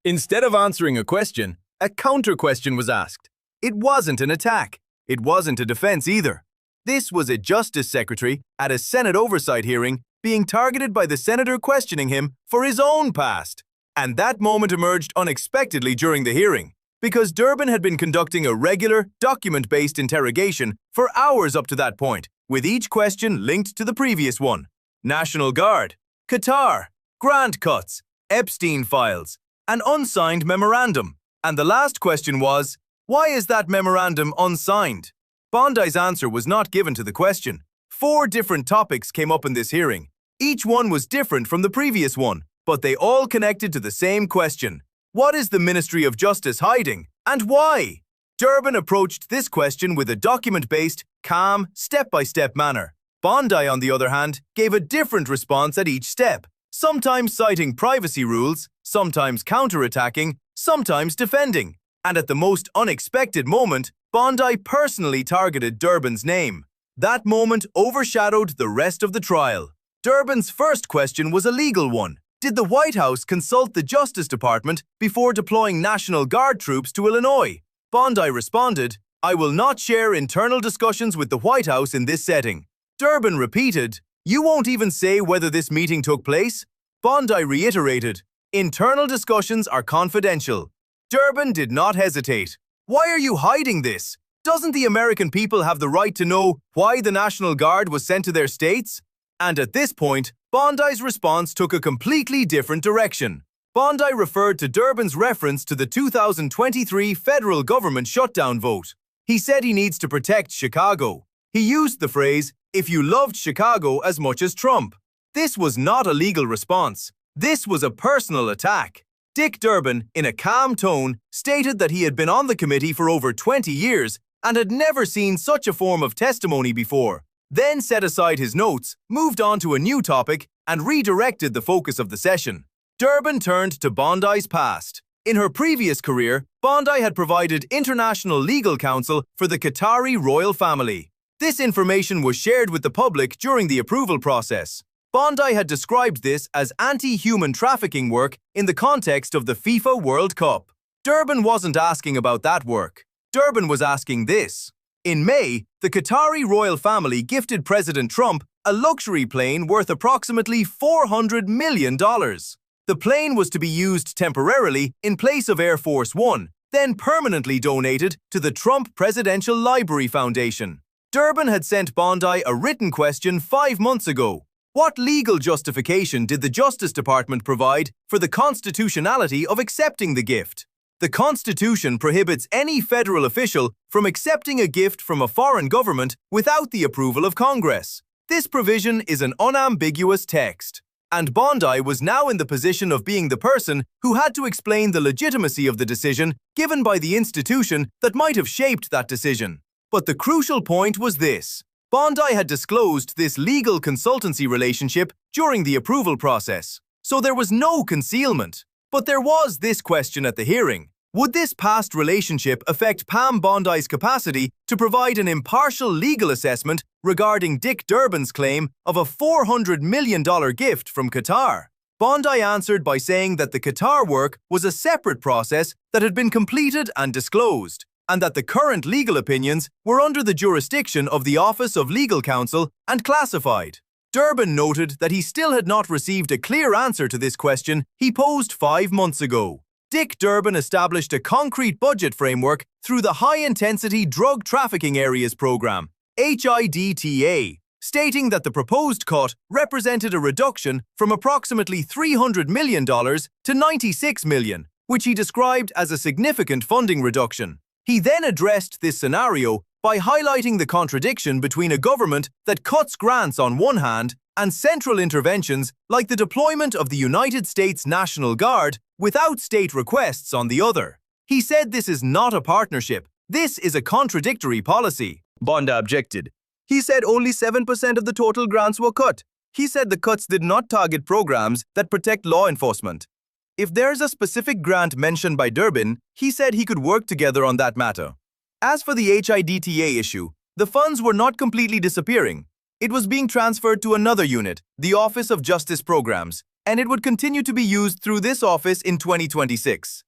Instead of answering a question, a counter-question was asked. It wasn't an attack. It wasn't a defense either. This was a Justice Secretary at a Senate oversight hearing being targeted by the senator questioning him for his own past. And that moment emerged unexpectedly during the hearing, because Durbin had been conducting a regular, document-based interrogation for hours up to that point, with each question linked to the previous one. National Guard, Qatar, grant cuts, Epstein files, an unsigned memorandum. And the last question was, why is that memorandum unsigned? Bondi's answer was not given to the question. 4 different topics came up in this hearing. Each one was different from the previous one, but they all connected to the same question. What is the Ministry of Justice hiding, and why? Durbin approached this question with a document-based, calm, step-by-step manner. Bondi, on the other hand, gave a different response at each step, sometimes citing privacy rules, sometimes counterattacking, sometimes defending. And at the most unexpected moment, Bondi personally targeted Durbin's name. That moment overshadowed the rest of the trial. Durbin's first question was a legal one. Did the White House consult the Justice Department before deploying National Guard troops to Illinois? Bondi responded, "I will not share internal discussions with the White House in this setting." Durbin repeated, "You won't even say whether this meeting took place?" Bondi reiterated, "Internal discussions are confidential." Durbin did not hesitate. "Why are you hiding this? Doesn't the American people have the right to know why the National Guard was sent to their states?" And at this point, Bondi's response took a completely different direction. Bondi referred to Durbin's reference to the 2023 federal government shutdown vote. He said he needs to protect Chicago. He used the phrase, "if you loved Chicago as much as Trump." This was not a legal response. This was a personal attack. Dick Durbin, in a calm tone, stated that he had been on the committee for over 20 years and had never seen such a form of testimony before, then set aside his notes, moved on to a new topic, and redirected the focus of the session. Durbin turned to Bondi's past. In her previous career, Bondi had provided international legal counsel for the Qatari royal family. This information was shared with the public during the approval process. Bondi had described this as anti-human trafficking work in the context of the FIFA World Cup. Durbin wasn't asking about that work. Durbin was asking this. In May, the Qatari royal family gifted President Trump a luxury plane worth approximately $400 million. The plane was to be used temporarily in place of Air Force One, then permanently donated to the Trump Presidential Library Foundation. Durbin had sent Bondi a written question 5 months ago. What legal justification did the Justice Department provide for the constitutionality of accepting the gift? The Constitution prohibits any federal official from accepting a gift from a foreign government without the approval of Congress. This provision is an unambiguous text. And Bondi was now in the position of being the person who had to explain the legitimacy of the decision given by the institution that might have shaped that decision. But the crucial point was this. Bondi had disclosed this legal consultancy relationship during the approval process, so there was no concealment. But there was this question at the hearing. Would this past relationship affect Pam Bondi's capacity to provide an impartial legal assessment regarding Dick Durbin's claim of a $400 million gift from Qatar? Bondi answered by saying that the Qatar work was a separate process that had been completed and disclosed, and that the current legal opinions were under the jurisdiction of the Office of Legal Counsel and classified. Durbin noted that he still had not received a clear answer to this question he posed 5 months ago. Dick Durbin established a concrete budget framework through the High-Intensity Drug Trafficking Areas Program, HIDTA, stating that the proposed cut represented a reduction from approximately $300 million to $96 million, which he described as a significant funding reduction. He then addressed this scenario by highlighting the contradiction between a government that cuts grants on one hand and central interventions like the deployment of the United States National Guard without state requests on the other. He said this is not a partnership. This is a contradictory policy. Bondi objected. He said only 7% of the total grants were cut. He said the cuts did not target programs that protect law enforcement. If there's a specific grant mentioned by Durbin, he said he could work together on that matter. As for the HIDTA issue, the funds were not completely disappearing. It was being transferred to another unit, the Office of Justice Programs. and it would continue to be used through this office in 2026.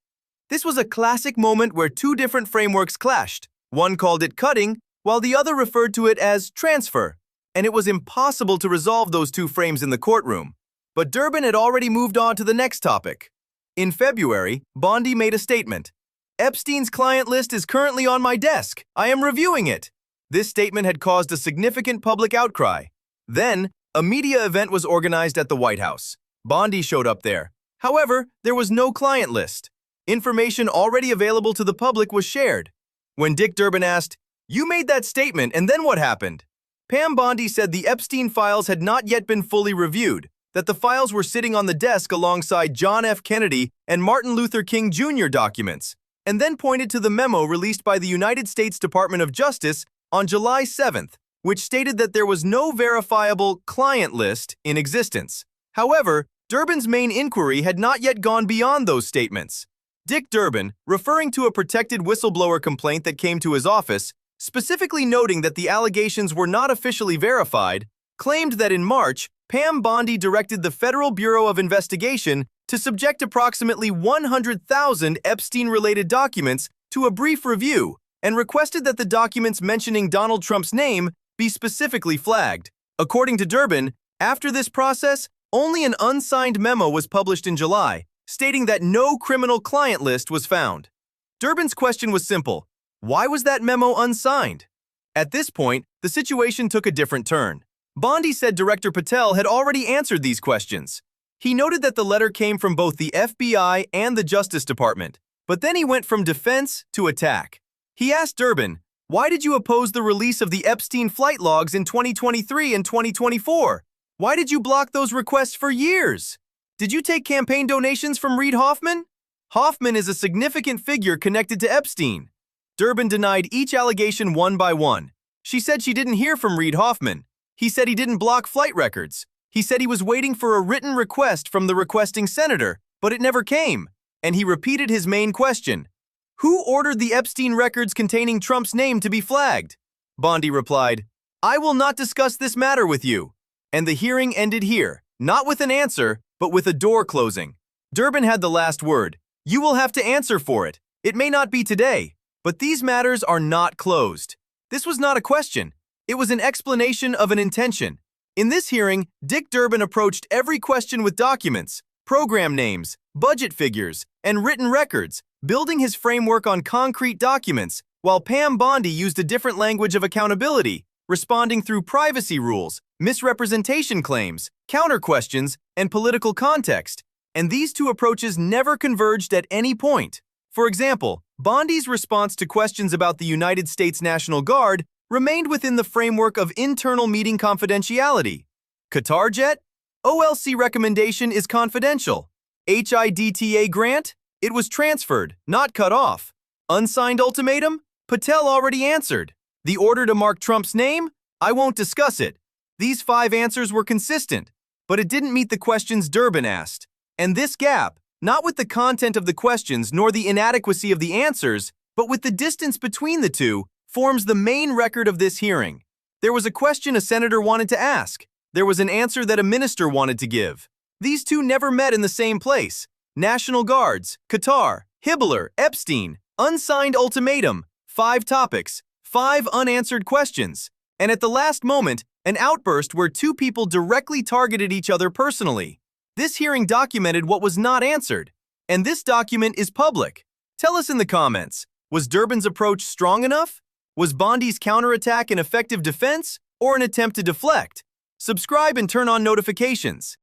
This was a classic moment where two different frameworks clashed. One called it cutting, while the other referred to it as transfer, and it was impossible to resolve those two frames in the courtroom. But Durbin had already moved on to the next topic. In February, Bondi made a statement. "Epstein's client list is currently on my desk. I am reviewing it." This statement had caused a significant public outcry. Then, a media event was organized at the White House. Bondi showed up there. However, there was no client list. Information already available to the public was shared. When Dick Durbin asked, "You made that statement, and then what happened?" Pam Bondi said the Epstein files had not yet been fully reviewed, that the files were sitting on the desk alongside John F. Kennedy and Martin Luther King Jr. documents, and then pointed to the memo released by the United States Department of Justice on July 7th, which stated that there was no verifiable client list in existence. However, Durbin's main inquiry had not yet gone beyond those statements. Dick Durbin, referring to a protected whistleblower complaint that came to his office, specifically noting that the allegations were not officially verified, claimed that in March, Pam Bondi directed the Federal Bureau of Investigation to subject approximately 100,000 Epstein-related documents to a brief review and requested that the documents mentioning Donald Trump's name be specifically flagged. According to Durbin, after this process, only an unsigned memo was published in July, stating that no criminal client list was found. Durbin's question was simple: why was that memo unsigned? At this point, the situation took a different turn. Bondi said Director Patel had already answered these questions. He noted that the letter came from both the FBI and the Justice Department, but then he went from defense to attack. He asked Durbin, "Why did you oppose the release of the Epstein flight logs in 2023 and 2024? Why did you block those requests for years? Did you take campaign donations from Reid Hoffman? Hoffman is a significant figure connected to Epstein." Durbin denied each allegation one by one. She said she didn't hear from Reid Hoffman. He said he didn't block flight records. He said he was waiting for a written request from the requesting senator, but it never came. And he repeated his main question: who ordered the Epstein records containing Trump's name to be flagged? Bondi replied, "I will not discuss this matter with you." And the hearing ended here, not with an answer, but with a door closing. Durbin had the last word. "You will have to answer for it. It may not be today, but these matters are not closed." This was not a question. It was an explanation of an intention. In this hearing, Dick Durbin approached every question with documents, program names, budget figures, and written records, building his framework on concrete documents, while Pam Bondi used a different language of accountability, responding through privacy rules, misrepresentation claims, counter questions, and political context. And these two approaches never converged at any point. For example, Bondi's response to questions about the United States National Guard remained within the framework of internal meeting confidentiality. Qatar jet? OLC recommendation is confidential. HIDTA grant? It was transferred, not cut off. Unsigned ultimatum? Patel already answered. The order to mark Trump's name? I won't discuss it. These 5 answers were consistent, but it didn't meet the questions Durbin asked. And this gap, not with the content of the questions nor the inadequacy of the answers, but with the distance between the two, forms the main record of this hearing. There was a question a senator wanted to ask. There was an answer that a minister wanted to give. These two never met in the same place. National Guards, Qatar, Hibbler, Epstein, unsigned ultimatum, 5 topics, 5 unanswered questions. And at the last moment, an outburst where 2 people directly targeted each other personally. This hearing documented what was not answered. And this document is public. Tell us in the comments, was Durbin's approach strong enough? Was Bondi's counterattack an effective defense or an attempt to deflect? Subscribe and turn on notifications.